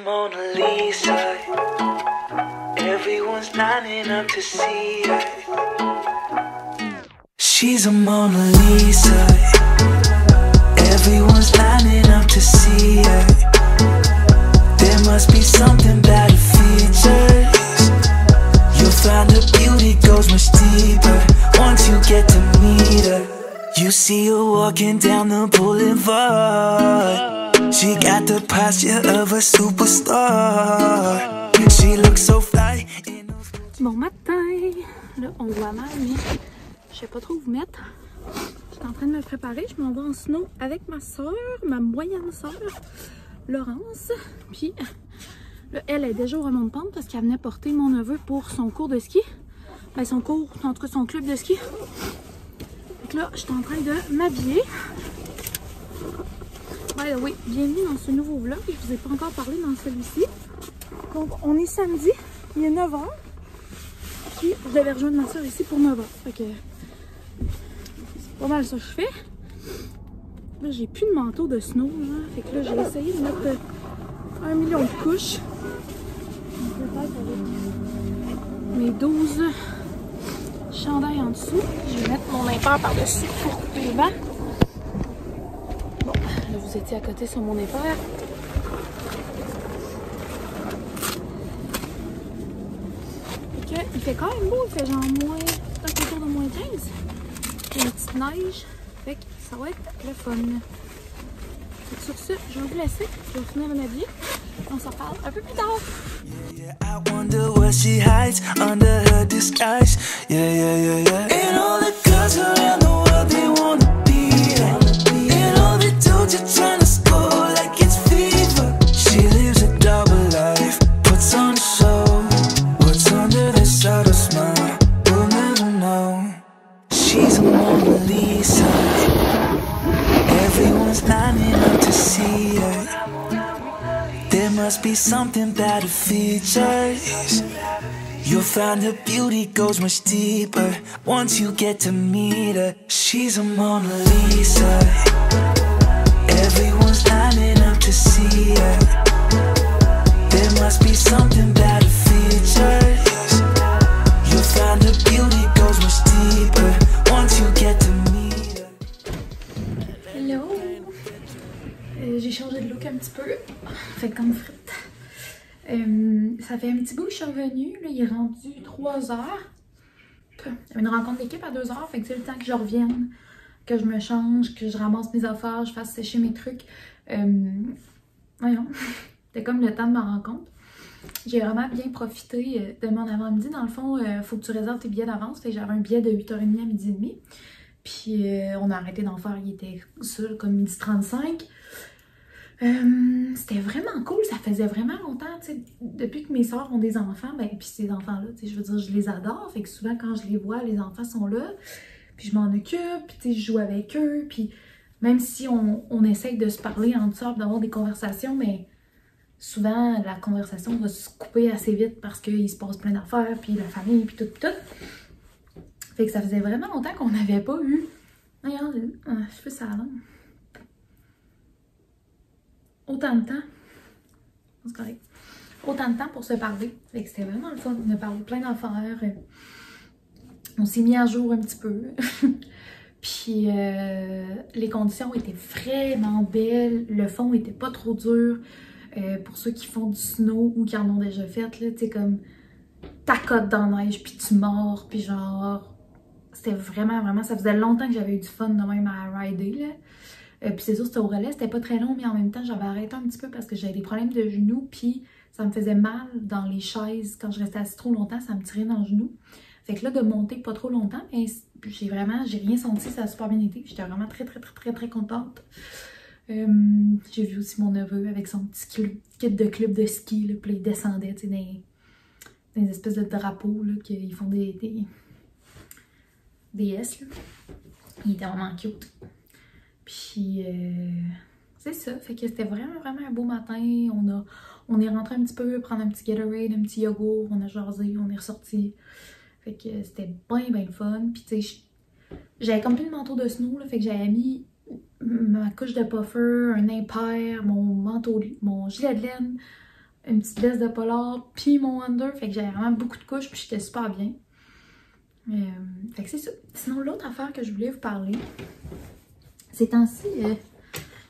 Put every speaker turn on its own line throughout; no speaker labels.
Mona Lisa. Everyone's lining up to see her. She's a Mona Lisa. Everyone's lining up to see her. There must be something about her features. You'll find her beauty goes much deeper once you get to meet her. You see her walking down the boulevard. She got the posture of a superstar. She looks so fly.
Bon matin! Là, on voit mal, mais je sais pas trop où vous mettre. Je suis en train de me préparer. Je m'en vais en snow avec ma soeur, ma moyenne soeur, Laurence. Puis, là, elle est déjà au remonte pente parce qu'elle venait porter mon neveu pour son cours de ski. Ben, son cours, en tout cas son club de ski. Donc là, je suis en train de m'habiller. By the way, bienvenue dans ce nouveau vlog. Je vous ai pas encore parlé dans celui-ci. Donc, on est samedi, il est 9h. Puis, je devais rejoindre ma soeur ici pour 9h. Fait que c'est pas mal ça que je fais. Là, j'ai plus de manteau de snow. Là. Fait que là, j'ai essayé de mettre 1 million de couches. Peut-être avec mes 12 chandails en dessous. Je vais mettre mon impair par-dessus pour couper le vent. Bon, là, vous étiez à côté sur mon impair. Il fait quand même beau, il fait genre moins, peut-être autour de moins 15. Il y a une petite neige, fait que ça va être le fun. Donc sur ce, je vais vous laisser, je vais finir de m'habiller. On s'en parle un peu plus tard. I wonder what she hides under her disguise. And all the girls around the world, they wanna be her. And all the dudes are trying to score like it's fever. She lives a double life, puts on a show. What's under this outer smile, we'll never know. She's a Mona Lisa. Everyone's lining up to see her. There must be something about her features. You'll find her beauty goes much deeper once you get to meet her. She's a Mona Lisa. Everyone's lining up to see her. There must be something about her features. You'll find her beauty goes much deeper once you get to meet her. Hello! J'ai changé de look un petit peu. Fait comme frite. Ça fait un petit bout que je suis revenue. Là, il est rendu 3 heures. Il y avait une rencontre d'équipe à 2 heures. Fait que c'est le temps que je revienne, que je me change, que je ramasse mes affaires, je fasse sécher mes trucs. Voyons. C'était comme le temps de ma rencontre. J'ai vraiment bien profité de mon avant-midi. Dans le fond, il faut que tu réserves tes billets d'avance. J'avais un billet de 8h30 à 12h30. Puis on a arrêté d'en faire. Il était seul comme 12h35. C'était vraiment cool. Ça faisait vraiment longtemps. Depuis que mes soeurs ont des enfants, ben, puis ces enfants-là, je veux dire, je les adore. Fait que souvent, quand je les vois, les enfants sont là. Puis je m'en occupe. Puis je joue avec eux. Puis même si on essaye de se parler ensemble, d'avoir des conversations, mais souvent, la conversation va se couper assez vite parce qu'il se passe plein d'affaires, puis la famille, puis tout, tout. Fait que ça faisait vraiment longtemps qu'on n'avait pas eu... Regarde, je fais ça là. Autant de temps. C'est correct. Autant de temps pour se parler. Fait que c'était vraiment le fun. On a parlé plein d'affaires. On s'est mis à jour un petit peu. Puis les conditions étaient vraiment belles. Le fond était pas trop dur. Pour ceux qui font du snow ou qui en ont déjà fait, là, tu sais, comme t'accotes dans la neige, puis tu mords, puis genre, c'était vraiment, ça faisait longtemps que j'avais eu du fun de même à rider, là. Puis c'est sûr, c'était au relais, c'était pas très long, mais en même temps, j'avais arrêté un petit peu parce que j'avais des problèmes de genoux, puis ça me faisait mal dans les chaises. Quand je restais assise trop longtemps, ça me tirait dans le genou. Fait que là, de monter pas trop longtemps, mais j'ai rien senti, ça a super bien été. J'étais vraiment très contente. J'ai vu aussi mon neveu avec son petit kit de club de ski, là, puis il descendait, tu sais, dans des espèces de drapeaux, là, qu'ils font des S, là. Il était vraiment cute. Puis, c'est ça, fait que c'était vraiment un beau matin. On est rentré un petit peu, prendre un petit Gatorade, un petit yogourt, on a jasé, on est ressorti. Fait que c'était bien le fun. Puis, tu sais, j'avais comme plus le manteau de snow, là, fait que j'avais mis ma couche de puffer, un impair, mon manteau, mon gilet de laine, une petite veste de polar, puis mon under. Fait que j'avais vraiment beaucoup de couches, puis j'étais super bien. Fait que c'est ça. Sinon, l'autre affaire que je voulais vous parler, ces temps-ci,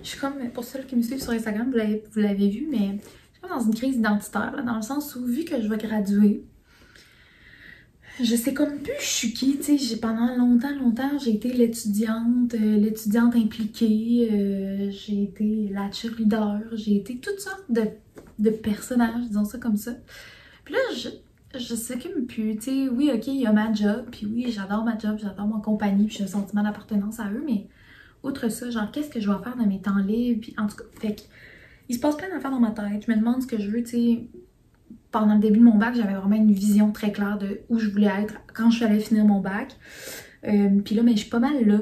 je suis comme, pour ceux qui me suivent sur Instagram, vous l'avez vu, mais je suis comme dans une crise identitaire, là, dans le sens où, vu que je vais graduer, je sais comme plus je suis qui, tu sais, pendant longtemps, j'ai été l'étudiante impliquée, j'ai été la cheerleader, j'ai été toutes sortes de personnages, disons ça comme ça. Puis là, je sais comme plus, tu sais, oui, ok, il y a ma job, puis oui, j'adore ma job, j'adore ma compagnie, puis j'ai un sentiment d'appartenance à eux, mais outre ça, genre, qu'est-ce que je vais faire dans mes temps libres, puis en tout cas, fait que, il se passe plein d'affaires dans ma tête, je me demande ce que je veux, tu sais. Pendant le début de mon bac, j'avais vraiment une vision très claire de où je voulais être quand je allais finir mon bac. Puis là, mais je suis pas mal là.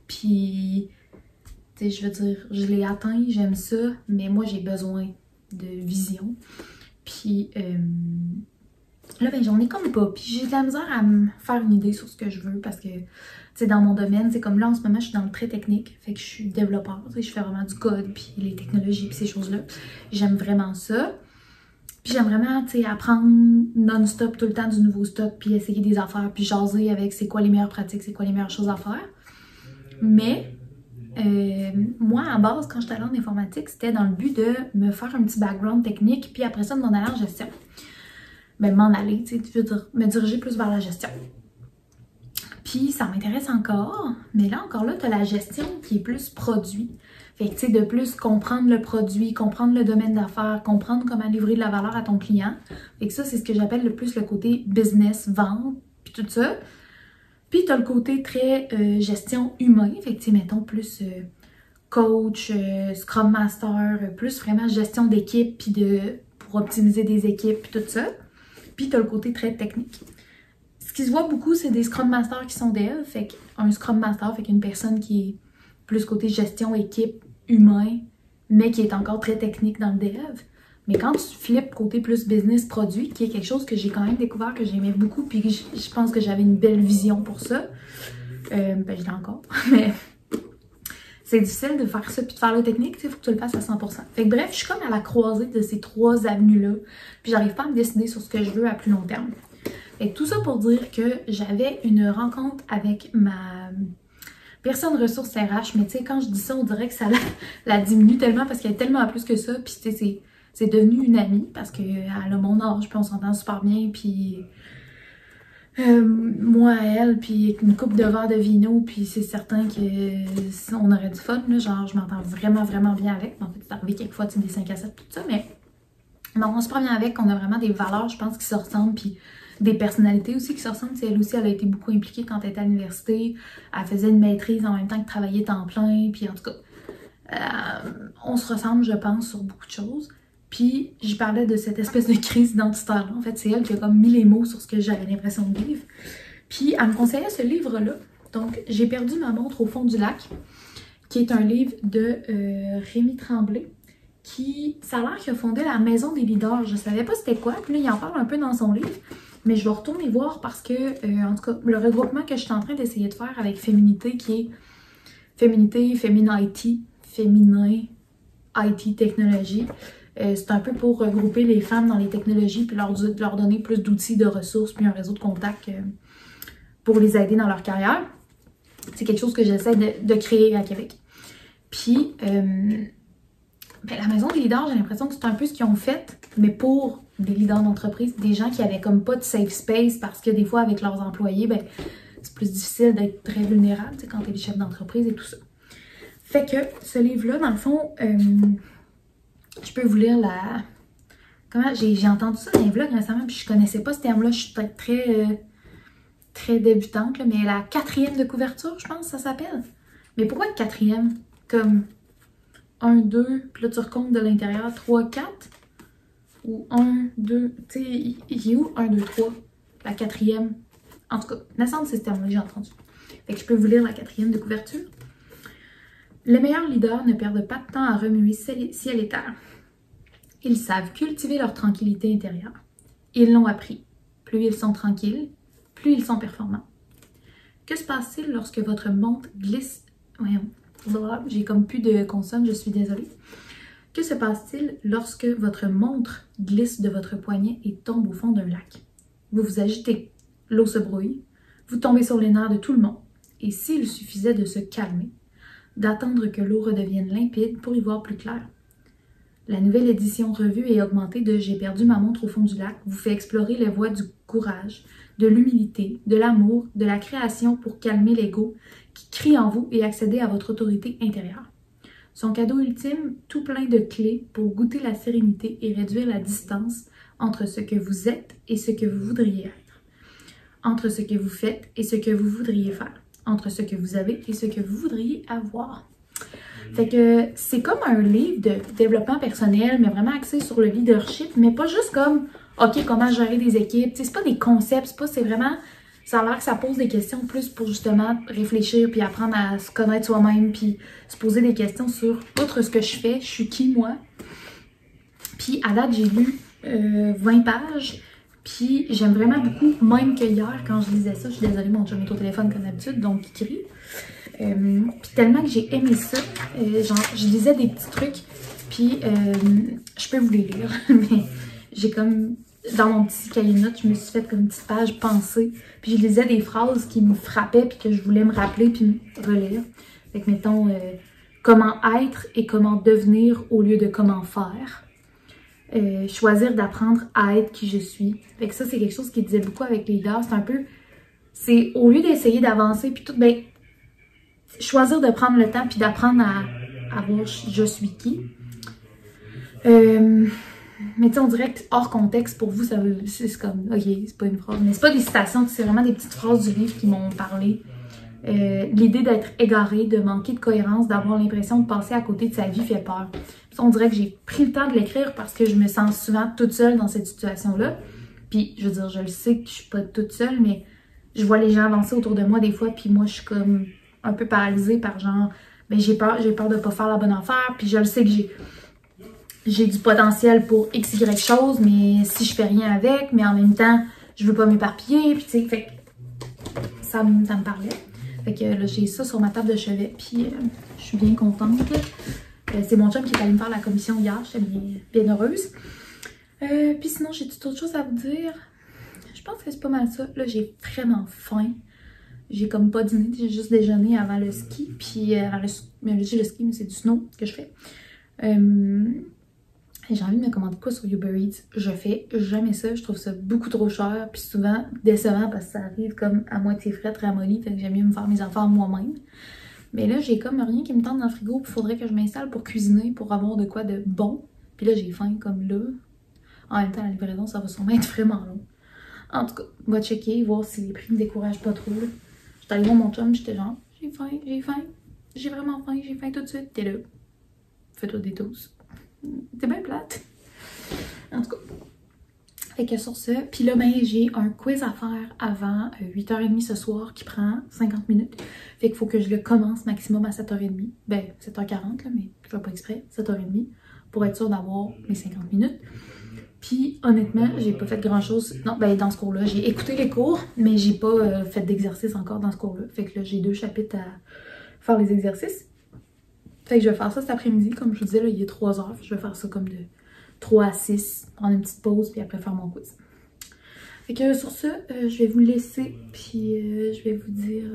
Puis, tu sais, je veux dire, je l'ai atteint, j'aime ça, mais moi, j'ai besoin de vision. Puis, là, ben, j'en ai comme pas. Puis, j'ai de la misère à me faire une idée sur ce que je veux parce que, tu sais, dans mon domaine, c'est comme là, en ce moment, je suis dans le très technique. Fait que je suis développeur, tu sais, je fais vraiment du code, puis les technologies, puis ces choses-là. J'aime vraiment ça. Puis j'aime vraiment, tu sais, apprendre non-stop tout le temps du nouveau stock, puis essayer des affaires, puis jaser avec c'est quoi les meilleures pratiques, c'est quoi les meilleures choses à faire. Mais moi, à base, quand j'étais allée en informatique, c'était dans le but de me faire un petit background technique, puis après ça, de m'en aller en gestion. Ben, m'en aller, tu sais, je veux dire, me diriger plus vers la gestion. Puis ça m'intéresse encore, mais là, encore là, tu as la gestion qui est plus produit. Fait que, tu sais, de plus comprendre le produit, comprendre le domaine d'affaires, comprendre comment livrer de la valeur à ton client. Fait que ça, c'est ce que j'appelle le plus le côté business, vente, puis tout ça. Puis, tu as le côté très gestion humain. Fait que, tu sais, mettons, plus coach, Scrum Master, plus vraiment gestion d'équipe, puis pour optimiser des équipes, puis tout ça. Puis, tu as le côté très technique. Ce qui se voit beaucoup, c'est des Scrum Masters qui sont dev. Fait qu'un Scrum Master, fait qu'une personne qui est plus côté gestion, équipe, humain, mais qui est encore très technique dans le dev. Mais quand tu flippes côté plus business, produit, qui est quelque chose que j'ai quand même découvert, que j'aimais beaucoup, puis je pense que j'avais une belle vision pour ça, ben je l'ai encore, mais c'est difficile de faire ça puis de faire le technique, il faut que tu le fasses à 100%. Fait que bref, je suis comme à la croisée de ces trois avenues-là, puis j'arrive pas à me décider sur ce que je veux à plus long terme. Fait que tout ça pour dire que j'avais une rencontre avec ma personne ressources RH, mais tu sais, quand je dis ça, on dirait que ça la diminue tellement parce qu'elle est tellement plus que ça, puis tu sais, c'est devenu une amie parce qu'elle a mon âge, puis on s'entend super bien, puis moi à elle, puis une coupe de verre de vino, puis c'est certain que on aurait du fun, là, genre je m'entends vraiment bien avec. En fait, c'est arrivé quelquefois, tu sais, des 5 à 7, tout ça, mais on m'entend super bien avec, on a vraiment des valeurs, je pense, qui se ressemblent, puis des personnalités aussi qui se ressemblent. Elle aussi, elle a été beaucoup impliquée quand elle était à l'université. Elle faisait une maîtrise en même temps que travaillait temps plein. Puis en tout cas, on se ressemble, je pense, sur beaucoup de choses. Puis j'y parlais de cette espèce de crise identitaire. En fait, c'est elle qui a comme mis les mots sur ce que j'avais l'impression de vivre. Puis elle me conseillait ce livre-là. Donc, J'ai perdu ma montre au fond du lac, qui est un livre de Rémi Tremblay. Ça a l'air qu'il a fondé la Maison des leaders. Je savais pas c'était quoi. Puis là, il en parle un peu dans son livre. Mais je vais retourner voir parce que, en tout cas, le regroupement que je suis en train d'essayer de faire avec Féminité, qui est Féminité, Féminité, Féminin, IT, Technologie, c'est un peu pour regrouper les femmes dans les technologies puis leur donner plus d'outils, de ressources, puis un réseau de contacts pour les aider dans leur carrière. C'est quelque chose que j'essaie de créer à Québec. Puis, ben, la Maison des leaders, j'ai l'impression que c'est un peu ce qu'ils ont fait, mais pour des leaders d'entreprise, des gens qui avaient comme pas de safe space parce que des fois avec leurs employés, ben c'est plus difficile d'être très vulnérable, tu sais, quand t'es le chef d'entreprise et tout ça. Fait que ce livre-là, dans le fond, je peux vous lire la... Comment j'ai entendu ça dans les vlogs récemment, puis je connaissais pas ce terme-là, je suis très débutante, là, mais la 4e de couverture, je pense, ça s'appelle. Mais pourquoi 4e? Comme 1, 2, puis là tu recomptes de l'intérieur, 3, 4? Ou 1, 2, tu sais, il est où 1, 2, 3? La 4e. En tout cas, il me semble que c'est ce terme-là que j'ai entendu. Fait que je peux vous lire la 4e de couverture. Les meilleurs leaders ne perdent pas de temps à remuer ciel et terre. Ils savent cultiver leur tranquillité intérieure. Ils l'ont appris. Plus ils sont tranquilles, plus ils sont performants. Que se passe-t-il lorsque votre montre glisse... Voyons, j'ai comme plus de consonnes, je suis désolée. Que se passe-t-il lorsque votre montre glisse de votre poignet et tombe au fond d'un lac? Vous vous agitez, l'eau se brouille, vous tombez sur les nerfs de tout le monde. Et s'il suffisait de se calmer, d'attendre que l'eau redevienne limpide pour y voir plus clair? La nouvelle édition revue et augmentée de J'ai perdu ma montre au fond du lac vous fait explorer les voies du courage, de l'humilité, de l'amour, de la création pour calmer l'ego qui crie en vous et accéder à votre autorité intérieure. Son cadeau ultime, tout plein de clés pour goûter la sérénité et réduire la distance entre ce que vous êtes et ce que vous voudriez être, entre ce que vous faites et ce que vous voudriez faire, entre ce que vous avez et ce que vous voudriez avoir. Fait que c'est comme un livre de développement personnel, mais vraiment axé sur le leadership, mais pas juste comme, OK, comment gérer des équipes. C'est pas des concepts, c'est vraiment, ça a l'air que ça pose des questions plus pour justement réfléchir, puis apprendre à se connaître soi-même, puis se poser des questions sur, outre ce que je fais, je suis qui moi. Puis à date, j'ai lu 20 pages, puis j'aime vraiment beaucoup, même que hier, quand je lisais ça, je suis désolée, mon chum est au téléphone comme d'habitude, donc il crie. Puis tellement que j'ai aimé ça, genre je lisais des petits trucs, puis je peux vous les lire, mais j'ai comme, dans mon petit cahier de notes, je me suis fait comme une petite page pensée, puis je lisais des phrases qui me frappaient, puis que je voulais me rappeler, puis me relire. Fait que mettons, comment être et comment devenir au lieu de comment faire. Choisir d'apprendre à être qui je suis. Fait que ça, c'est quelque chose qui disait beaucoup avec les leaders, c'est un peu, c'est au lieu d'essayer d'avancer, puis tout, ben, choisir de prendre le temps puis d'apprendre à voir je suis qui. Mais tu sais, on dirait que hors contexte, pour vous, c'est comme, ok, c'est pas une phrase, mais c'est pas des citations, c'est vraiment des petites phrases du livre qui m'ont parlé. L'idée d'être égaré, de manquer de cohérence, d'avoir l'impression de passer à côté de sa vie fait peur. Puis on dirait que j'ai pris le temps de l'écrire parce que je me sens souvent toute seule dans cette situation-là. Puis, je veux dire, je le sais que je suis pas toute seule, mais je vois les gens avancer autour de moi des fois, puis moi, je suis comme un peu paralysée par genre, ben j'ai peur de pas faire la bonne affaire, puis je le sais que j'ai du potentiel pour x, y chose, mais si je fais rien avec, mais en même temps, je veux pas m'éparpiller, puis tu sais, fait que ça me parlait. Fait que là, j'ai ça sur ma table de chevet, puis je suis bien contente. C'est mon chum qui est allé me faire la commission hier, j'étais bien heureuse. Puis sinon, j'ai tout autre chose à vous dire. Je pense que c'est pas mal ça. Là, j'ai vraiment faim. J'ai comme pas dîné, j'ai juste déjeuné avant le ski, puis avant le ski, mais c'est du snow que je fais. J'ai envie de me commander quoi sur Uber Eats. Je fais jamais ça, je trouve ça beaucoup trop cher, puis souvent décevant parce que ça arrive comme à moitié frais, ramolli, fait que j'aime mieux me faire mes affaires moi-même. Mais là, j'ai comme rien qui me tente dans le frigo, puis faudrait que je m'installe pour cuisiner, pour avoir de quoi de bon. Puis là, j'ai faim comme là. En même temps, la livraison, ça va sûrement être vraiment long. En tout cas, on va checker, voir si les prix me découragent pas trop, là. J'étais allée voir mon chum, j'étais genre, j'ai vraiment faim, j'ai faim tout de suite. T'es là, fais-toi des toasts. T'es bien plate. En tout cas, fait que sur ça, puis là, ben, j'ai un quiz à faire avant 8h30 ce soir qui prend 50 minutes. Fait qu'il faut que je le commence maximum à 7h30. Ben, 7h40, là, mais je fais pas exprès, 7h30, pour être sûre d'avoir mes 50 minutes. Puis honnêtement, j'ai pas fait grand chose. Non, ben dans ce cours-là, j'ai écouté les cours, mais j'ai pas fait d'exercice encore dans ce cours-là. Fait que là, j'ai 2 chapitres à faire les exercices. Fait que je vais faire ça cet après-midi. Comme je vous disais, là, il est 3h. Je vais faire ça comme de 3 à 6, prendre une petite pause, puis après faire mon quiz. Fait que sur ça, je vais vous laisser, puis je vais vous dire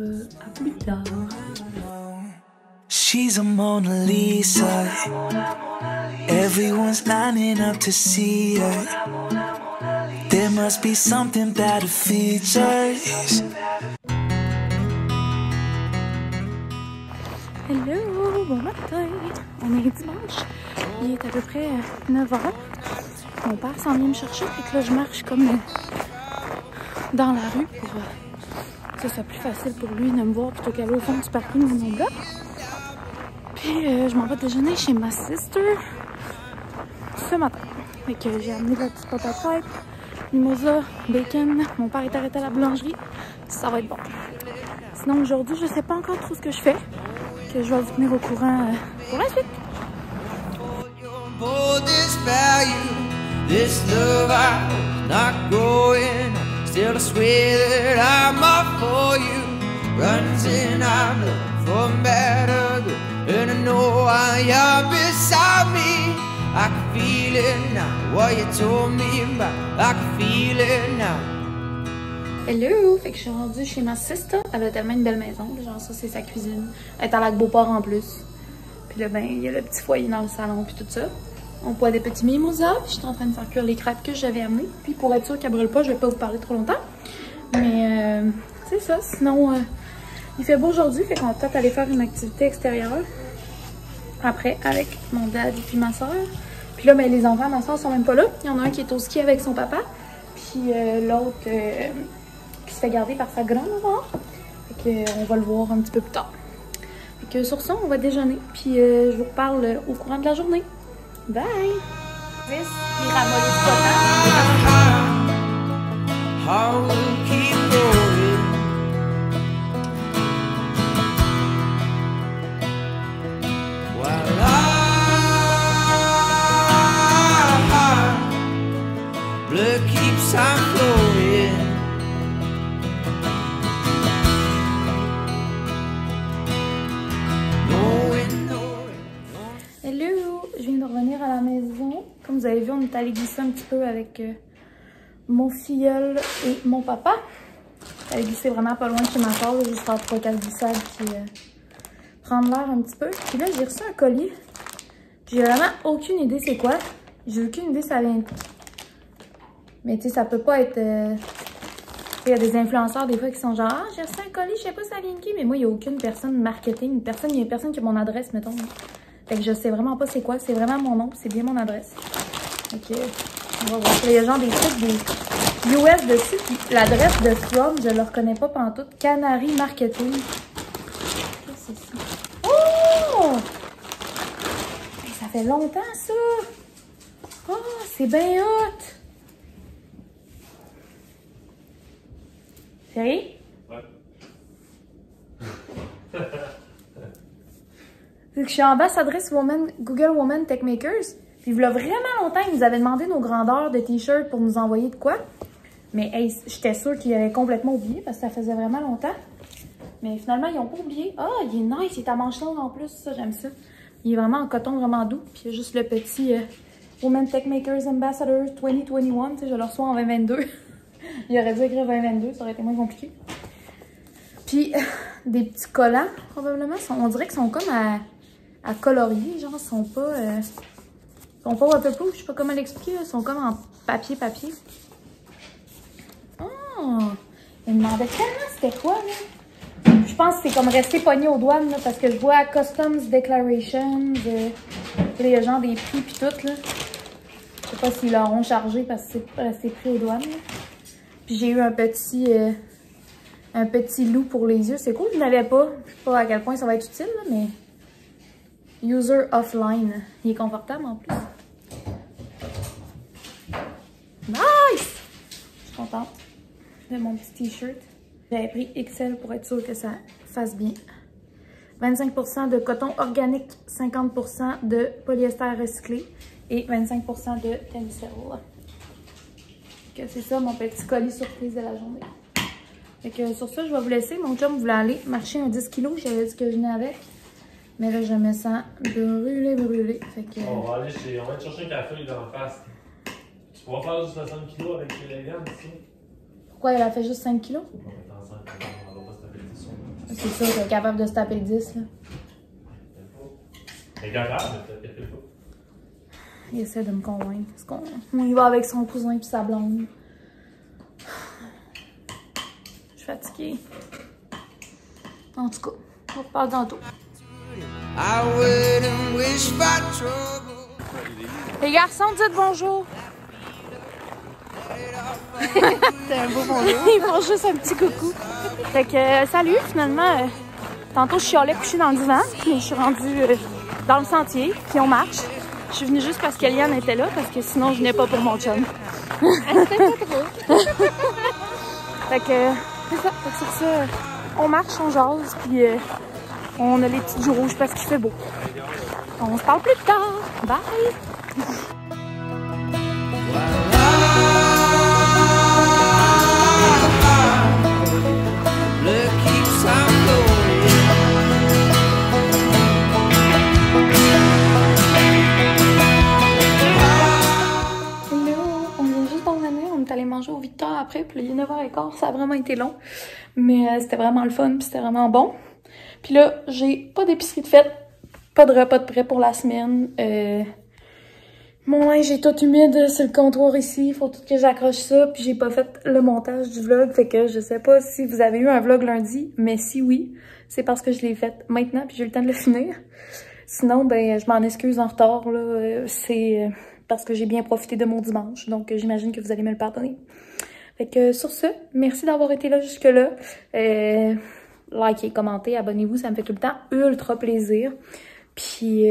à plus tard.
She's a Mona Lisa. Everyone's lining up to see her. There must be something that her features.
Hello, bon matin. On est dimanche. Il est à peu près 9h. Mon père s'en vient me chercher, et que là je marche comme dans la rue pour que ce soit plus facile pour lui de me voir plutôt qu'aller au fond du parking de mon bloc. Puis je m'en vais déjeuner chez ma sister ce matin. Fait que j'ai amené de la petite pâte à crêpes, mimosa, bacon. Mon père est arrêté à la boulangerie. Ça va être bon. Sinon aujourd'hui, je sais pas encore trop ce que je fais. Que je vais vous tenir au courant pour la suite.
And I know I am beside me. feeling now. What you told me about, I can feel it now.
Hello! Fait que je suis rendue chez ma sister. Elle a tellement une belle maison. Genre ça, c'est sa cuisine. Elle est à Lac-Beauport en plus. Puis là, ben, il y a le petit foyer dans le salon puis tout ça. On boit des petits mimosas. Puis je suis en train de faire cuire les crêpes que j'avais amenées. Puis pour être sûr qu'elles brûlent pas, je vais pas vous parler trop longtemps. Mais c'est ça. Sinon, il fait beau aujourd'hui. Fait qu'on va peut-être aller faire une activité extérieure. Après, avec mon dad et puis ma soeur. Puis là, ben, les enfants, ma soeur sont même pas là. Il y en a un qui est au ski avec son papa. Puis l'autre qui se fait garder par sa grand-maman. Fait qu'on va le voir un petit peu plus tard. Fait que sur ça, on va déjeuner. Puis je vous reparle au courant de la journée. Bye! Chris, il ramollit le
blood keeps on flowing.
Hello! Je viens de revenir à la maison. Comme vous avez vu, on est allé glisser un petit peu avec mon filleul et mon papa. On est allé glisser vraiment pas loin de chez ma soeur, juste faire 3-4 glissades puis prendre l'air un petit peu. Puis là, j'ai reçu un colis. J'ai vraiment aucune idée c'est quoi. J'ai aucune idée ça vient. Mais tu sais, ça peut pas être... Il y a des influenceurs des fois qui sont genre « Ah, j'ai reçu un colis, je sais pas ça vient de qui. » Mais moi, il n'y a aucune personne marketing. Il y a personne qui a mon adresse, mettons. Fait que je sais vraiment pas c'est quoi. C'est vraiment mon nom, c'est bien mon adresse. Ok, on va voir. Il y a genre des trucs, des US dessus. Puis l'adresse de From, je le reconnais pas pantoute. Canary Marketing. Qu'est-ce que c'est ça? Oh! Hey, ça fait longtemps, ça! Oh, c'est bien hot! Sérieux? Ouais. C'est que je suis ambassadrice Google Woman Tech Makers. Puis il y a vraiment longtemps, ils nous avaient demandé nos grandeurs de t-shirts pour nous envoyer de quoi. Mais hey, j'étais sûre qu'ils avaient complètement oublié parce que ça faisait vraiment longtemps. Mais finalement, ils n'ont pas oublié. Ah, oh, il est nice, il est à manches longues en plus, ça j'aime ça. Il est vraiment en coton, vraiment doux. Puis il y a juste le petit Woman Tech Makers Ambassador 2021. Tu sais, je le reçois en 2022. Il aurait dû écrire 2022, ça aurait été moins compliqué. Puis des petits collants, probablement. On dirait qu'ils sont comme à colorier, genre, ils sont pas waterproof, je sais pas comment l'expliquer, ils sont comme en papier. Oh! Il me demandait tellement c'était quoi, là. Je pense que c'est comme resté pogné aux douanes, là, parce que je vois Customs Declaration, il y a genre des prix pis tout, là. Je sais pas s'ils l'auront chargé parce que c'est resté pris aux douanes, là. Puis j'ai eu un petit loup pour les yeux. C'est cool, je n'avais pas. Je sais pas à quel point ça va être utile, là, mais... User offline. Il est confortable en plus. Nice! Je suis contente de mon petit t-shirt. J'avais pris XL pour être sûre que ça fasse bien. 25% de coton organique, 50% de polyester recyclé et 25% de Tencel. C'est ça mon petit colis surprise de la journée. Fait que sur ça, je vais vous laisser. Mon chum voulait aller marcher un 10 kg. J'avais dit que je venais avec. Mais là, je me sens brûlée. Fait que...
On va aller chercher un café d'en face. Tu pourras faire du 60 kg avec les viandes ici.
Pourquoi elle a fait juste 5 kg?
On est ensemble, on va pas se taper le 10.
C'est sûr qu'elle est capable de se taper le 10. Là.
Elle est capable, mais peut-être pas.
Il essaie de me convaincre. On y va avec son cousin et sa blonde. Je suis fatiguée. En tout cas, on reparle tantôt. Les garçons, dites bonjour.
C'est un beau bonjour.
Ils font juste un petit coucou. Fait que salut, finalement. Tantôt, je chialais couchée dans le divan, mais je suis rendue dans le sentier, puis on marche. Je suis venue juste parce qu'Eliane était là, parce que sinon, je venais pas pour mon chum.
C'était pas trop.
Fait que, c'est ça. Fait que sur ça, on marche, on jase, puis on a les petits joues rouges parce qu'il fait beau. On se parle plus tard. Bye! après, puis il est 9h15, ça a vraiment été long. Mais c'était vraiment le fun, puis c'était vraiment bon. Puis là, j'ai pas d'épicerie de fête, pas de repas de prêt pour la semaine. Mon linge est tout humide sur le comptoir ici, il faut tout que j'accroche ça, puis j'ai pas fait le montage du vlog, fait que je sais pas si vous avez eu un vlog lundi, mais si oui, c'est parce que je l'ai fait maintenant, puis j'ai eu le temps de le finir. Sinon, ben, je m'en excuse en retard, là, c'est parce que j'ai bien profité de mon dimanche, donc j'imagine que vous allez me le pardonner. Fait que sur ce, merci d'avoir été là jusque-là. Likez, commentez, abonnez-vous, ça me fait tout le temps ultra plaisir. Puis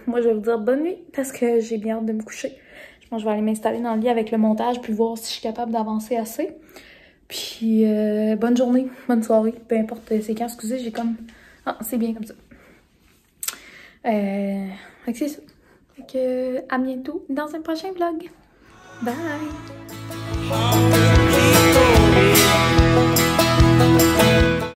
moi, je vais vous dire bonne nuit parce que j'ai bien hâte de me coucher. Je pense que je vais aller m'installer dans le lit avec le montage puis voir si je suis capable d'avancer assez. Puis bonne journée, bonne soirée, peu importe c'est quand. Excusez, j'ai comme... Ah, c'est bien comme ça. Fait que c'est ça. Fait que à bientôt dans un prochain vlog. Bye!